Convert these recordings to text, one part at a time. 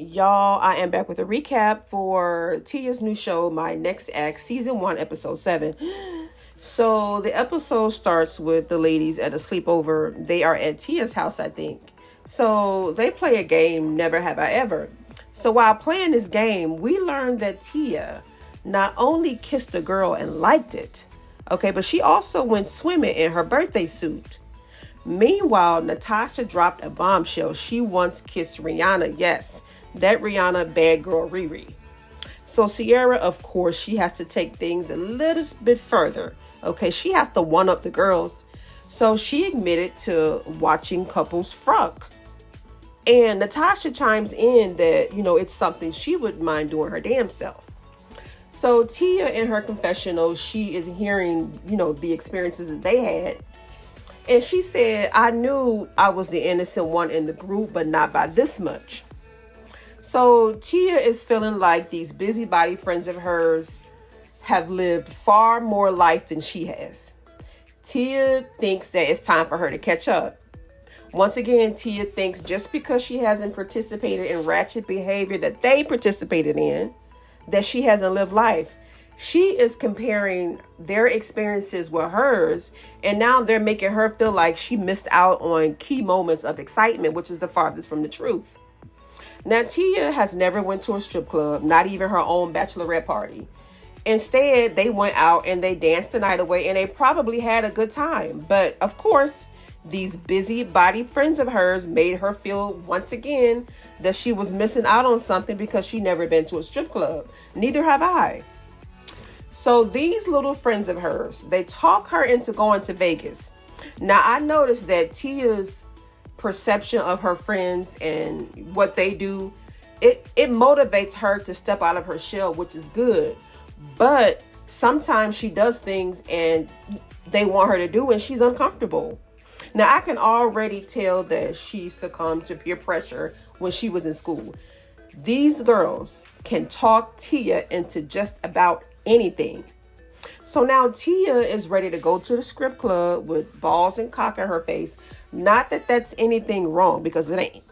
Y'all, I am back with a recap for Tia's new show, My Next Act, Season 1, Episode 7. So the episode starts with the ladies at a sleepover. They are at Tia's house, I think. So they play a game, Never Have I Ever. So while playing this game, we learned that Tia not only kissed a girl and liked it, okay, but she also went swimming in her birthday suit. Meanwhile, Natasha dropped a bombshell. She once kissed Rihanna. Yes, that Rihanna bad girl Riri. So Sierra, of course, she has to take things a little bit further. Okay, she has to one up the girls. So she admitted to watching couples frunk. And Natasha chimes in that, it's something she wouldn't mind doing her damn self. So Tia, in her confessional, she is hearing, the experiences that they had. And she said, I knew I was the innocent one in the group, but not by this much. So Tia is feeling like these busybody friends of hers have lived far more life than she has. Tia thinks that it's time for her to catch up. Once again, Tia thinks just because she hasn't participated in ratchet behavior that they participated in, that she hasn't lived life. She is comparing their experiences with hers, and now they're making her feel like she missed out on key moments of excitement, which is the farthest from the truth. Now, Tia has never went to a strip club, not even her own bachelorette party. Instead, they went out and they danced the night away, and they probably had a good time. But of course, these busybody friends of hers made her feel once again that she was missing out on something because she never been to a strip club. Neither have I. So these little friends of hers, they talk her into going to Vegas. Now, I noticed that Tia's perception of her friends and what they do, it motivates her to step out of her shell, which is good. But sometimes she does things and they want her to do and she's uncomfortable. Now, I can already tell that she succumbed to peer pressure when she was in school. These girls can talk Tia into just about anything. So now Tia is ready to go to the strip club with balls and cock in her face. Not that that's anything wrong, because it ain't.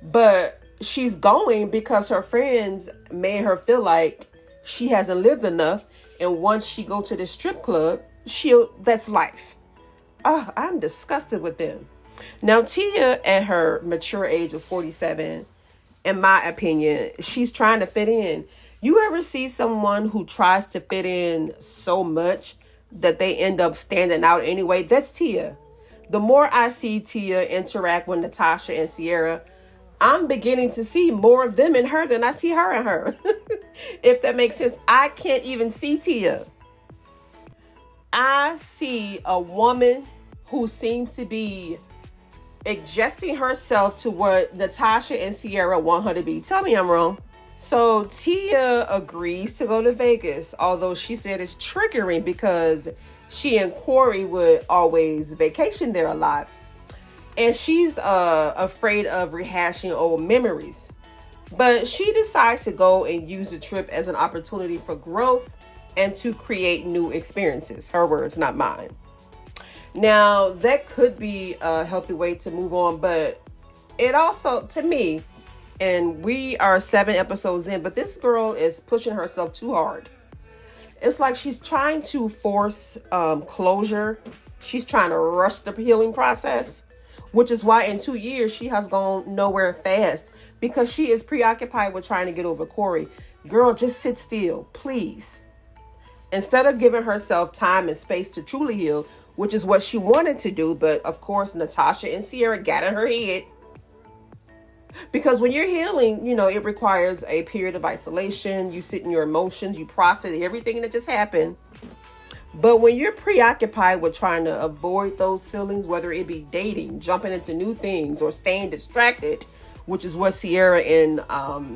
But she's going because her friends made her feel like she hasn't lived enough. And once she go to the strip club, that's life. Oh, I'm disgusted with them. Now, Tia, at her mature age of 47, in my opinion, she's trying to fit in. You ever see someone who tries to fit in so much that they end up standing out anyway? That's Tia. The more I see Tia interact with Natasha and Sierra, I'm beginning to see more of them in her than I see her in her. If that makes sense. I can't even see Tia. I see a woman who seems to be adjusting herself to what Natasha and Sierra want her to be. Tell me I'm wrong. So Tia agrees to go to Vegas, although she said it's triggering because she and Corey would always vacation there a lot. And she's afraid of rehashing old memories. But she decides to go and use the trip as an opportunity for growth and to create new experiences. Her words, not mine. Now, that could be a healthy way to move on, but it also, to me, and we are 7 episodes in, but this girl is pushing herself too hard. It's like she's trying to force closure. She's trying to rush the healing process, which is why in 2 years she has gone nowhere fast, because she is preoccupied with trying to get over Corey. Girl, just sit still, please. Instead of giving herself time and space to truly heal, which is what she wanted to do, but of course Natasha and Sierra got in her head. Because when you're healing, it requires a period of isolation. You sit in your emotions, you process everything that just happened. But when you're preoccupied with trying to avoid those feelings, whether it be dating, jumping into new things, or staying distracted, which is what Sierra and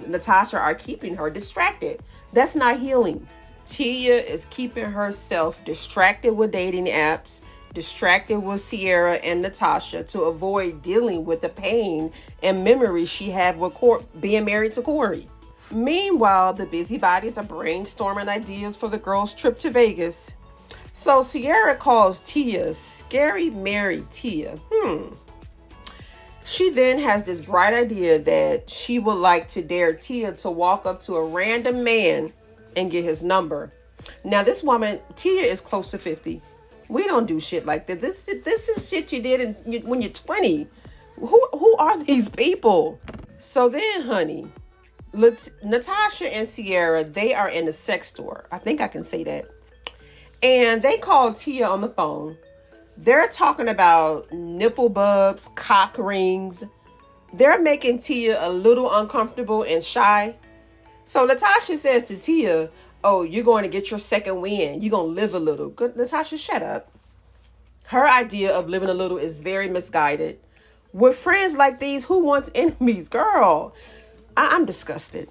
Natasha are keeping her distracted, that's not healing. Tia is keeping herself distracted with dating apps, distracted with Sierra and Natasha to avoid dealing with the pain and memories she had with being married to Corey. Meanwhile, the busybodies are brainstorming ideas for the girls' trip to Vegas. So Sierra calls Tia Scary Mary Tia. She then has this bright idea that she would like to dare Tia to walk up to a random man and get his number. Now, this woman, Tia, is close to 50. We don't do shit like that. This is shit you did when you're 20. Who are these people? So then, honey, Natasha and Sierra, they are in the sex store. I think I can say that. And they called Tia on the phone. They're talking about nipple bubs, cock rings. They're making Tia a little uncomfortable and shy. So Natasha says to Tia, oh, you're going to get your second win. You're going to live a little. Good, Natasha, shut up. Her idea of living a little is very misguided. With friends like these, who wants enemies? Girl, I'm disgusted.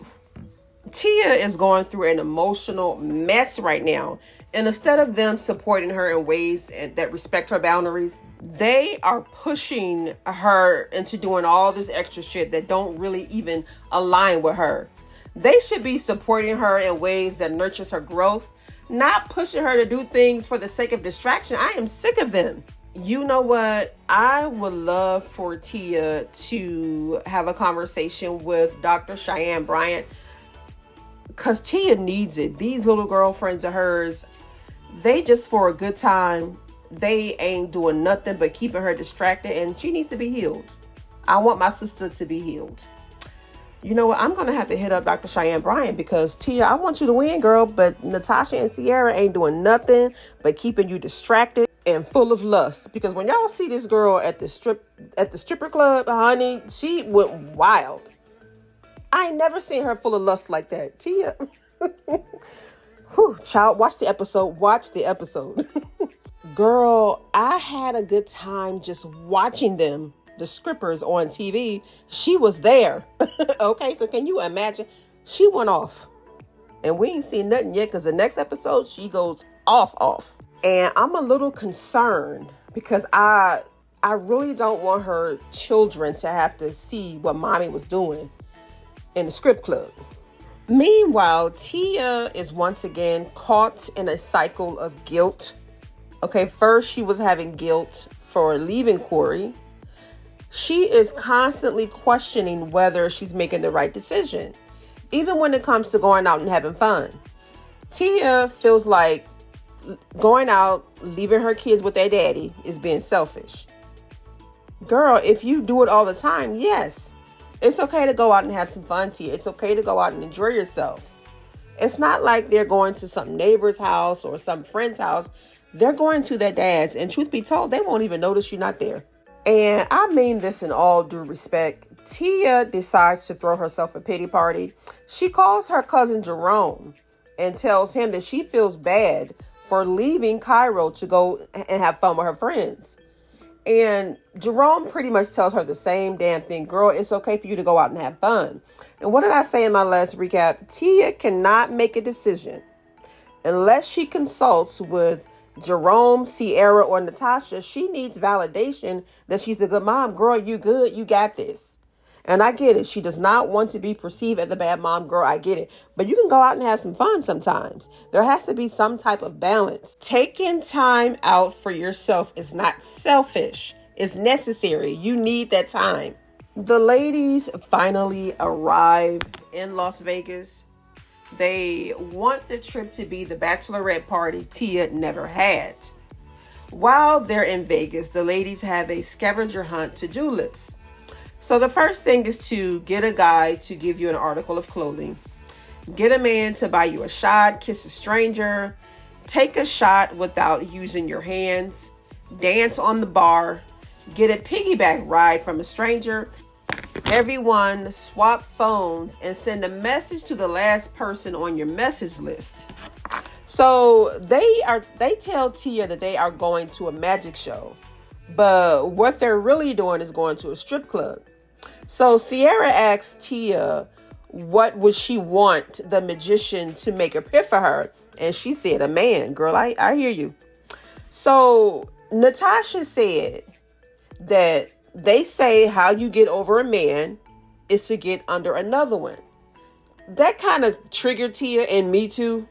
Tia is going through an emotional mess right now. And instead of them supporting her in ways that respect her boundaries, they are pushing her into doing all this extra shit that don't really even align with her. They should be supporting her in ways that nurtures her growth, not pushing her to do things for the sake of distraction. I am sick of them. You know what? I would love for Tia to have a conversation with Dr. Cheyenne Bryant, because Tia needs it. These little girlfriends of hers, they just for a good time, they ain't doing nothing but keeping her distracted, and she needs to be healed. I want my sister to be healed. You know what? I'm going to have to hit up Dr. Cheyenne Bryant, because Tia, I want you to win, girl, but Natasha and Sierra ain't doing nothing but keeping you distracted and full of lust. Because when y'all see this girl at the stripper club, honey, she went wild. I ain't never seen her full of lust like that. Tia. Whew, child, watch the episode. Girl, I had a good time just watching them, the strippers on TV. She was there. Okay, so can you imagine? She went off. And we ain't seen nothing yet, because the next episode, she goes off. And I'm a little concerned, because I really don't want her children to have to see what mommy was doing in the strip club. Meanwhile, Tia is once again caught in a cycle of guilt. Okay, first she was having guilt for leaving Corey. She is constantly questioning whether she's making the right decision, even when it comes to going out and having fun. Tia feels like going out, leaving her kids with their daddy is being selfish. Girl, if you do it all the time, yes. It's okay to go out and have some fun, Tia. It's okay to go out and enjoy yourself. It's not like they're going to some neighbor's house or some friend's house. They're going to their dad's. And truth be told, they won't even notice you're not there. And I mean this in all due respect. Tia decides to throw herself a pity party. She calls her cousin Jerome and tells him that she feels bad for leaving Cairo to go and have fun with her friends. And Jerome pretty much tells her the same damn thing. Girl, it's okay for you to go out and have fun. And what did I say in my last recap? Tia cannot make a decision unless she consults with Jerome, Sierra, or Natasha. She needs validation that she's a good mom. Girl, you good. You got this. And I get it. She does not want to be perceived as a bad mom. Girl, I get it. But you can go out and have some fun sometimes. There has to be some type of balance. Taking time out for yourself is not selfish. It's necessary. You need that time. The ladies finally arrive in Las Vegas. They want the trip to be the bachelorette party Tia never had. While they're in Vegas, the ladies have a scavenger hunt to-do list. So the first thing is to get a guy to give you an article of clothing. Get a man to buy you a shot, kiss a stranger, take a shot without using your hands, dance on the bar, get a piggyback ride from a stranger. Everyone swap phones and send a message to the last person on your message list. So they tell Tia that they are going to a magic show, but what they're really doing is going to a strip club. So Sierra asks Tia what would she want the magician to make appear for her, and she said a man. Girl, I hear you. So Natasha said that they say how you get over a man is to get under another one. That kind of triggered Tia, and me too.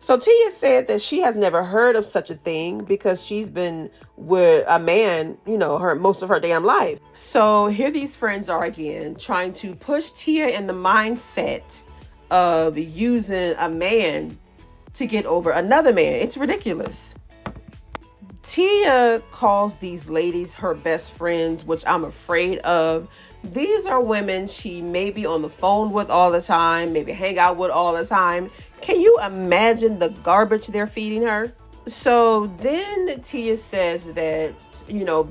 So Tia said that she has never heard of such a thing because she's been with a man, her most of her damn life. So here these friends are again trying to push Tia in the mindset of using a man to get over another man. It's ridiculous. Tia calls these ladies her best friends, which I'm afraid of. These are women she may be on the phone with all the time, maybe hang out with all the time. Can you imagine the garbage they're feeding her? So then Tia says that,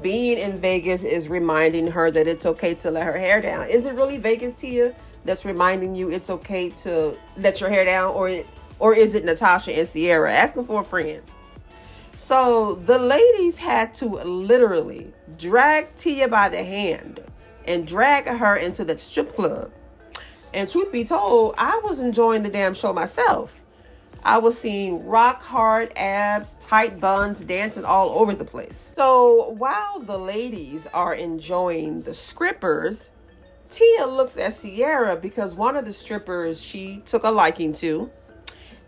being in Vegas is reminding her that it's okay to let her hair down. Is it really Vegas, Tia, that's reminding you it's okay to let your hair down? Or is it Natasha and Sierra asking for a friend? So the ladies had to literally drag Tia by the hand and drag her into the strip club. And truth be told, I was enjoying the damn show myself. I was seeing rock hard abs, tight buns, dancing all over the place. So while the ladies are enjoying the strippers, Tia looks at Sierra because one of the strippers she took a liking to.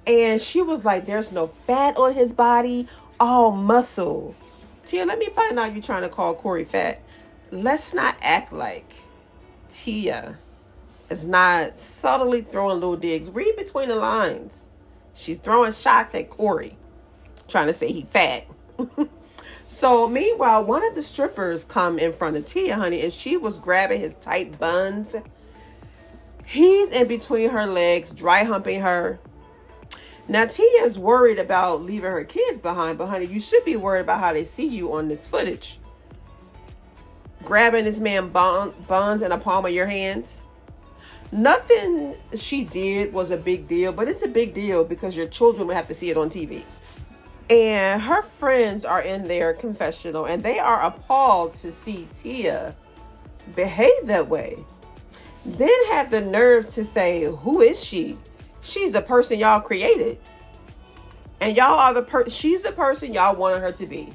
And she was like, there's no fat on his body, all muscle. Tia, let me find out you're trying to call Corey fat. Let's not act like Tia is not subtly throwing little digs. Read between the lines. She's throwing shots at Corey, trying to say he fat. So meanwhile, one of the strippers come in front of Tia, honey, and she was grabbing his tight buns. He's in between her legs, dry humping her. Now, Tia is worried about leaving her kids behind, but honey, you should be worried about how they see you on this footage. Grabbing this man buns in the palm of your hands. Nothing she did was a big deal, but it's a big deal because your children will have to see it on TV. And her friends are in their confessional and they are appalled to see Tia behave that way. Then had the nerve to say, who is she? She's the person y'all created. And y'all are she's the person y'all wanted her to be.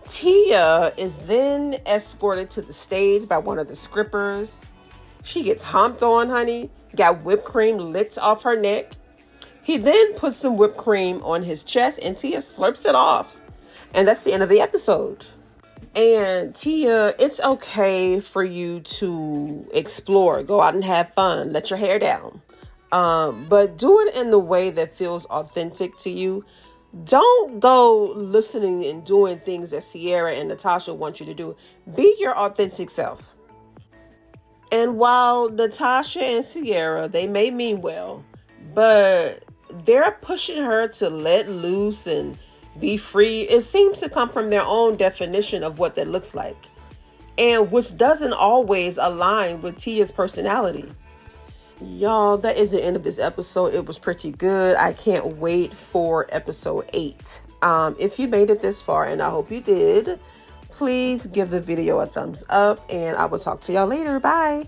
Tia is then escorted to the stage by one of the strippers. She gets humped on, honey. Got whipped cream licked off her neck. He then puts some whipped cream on his chest and Tia slurps it off. And that's the end of the episode. And Tia, it's okay for you to explore, go out and have fun, let your hair down. But do it in the way that feels authentic to you. Don't go listening and doing things that Sierra and Natasha want you to do. Be your authentic self. And while Natasha and Sierra, they may mean well, but they're pushing her to let loose and be free. It seems to come from their own definition of what that looks like, and which doesn't always align with Tia's personality. Y'all, that is the end of this episode. It was pretty good. I can't wait for episode 8. If you made it this far, and I hope you did, please give the video a thumbs up, and I will talk to y'all later. Bye.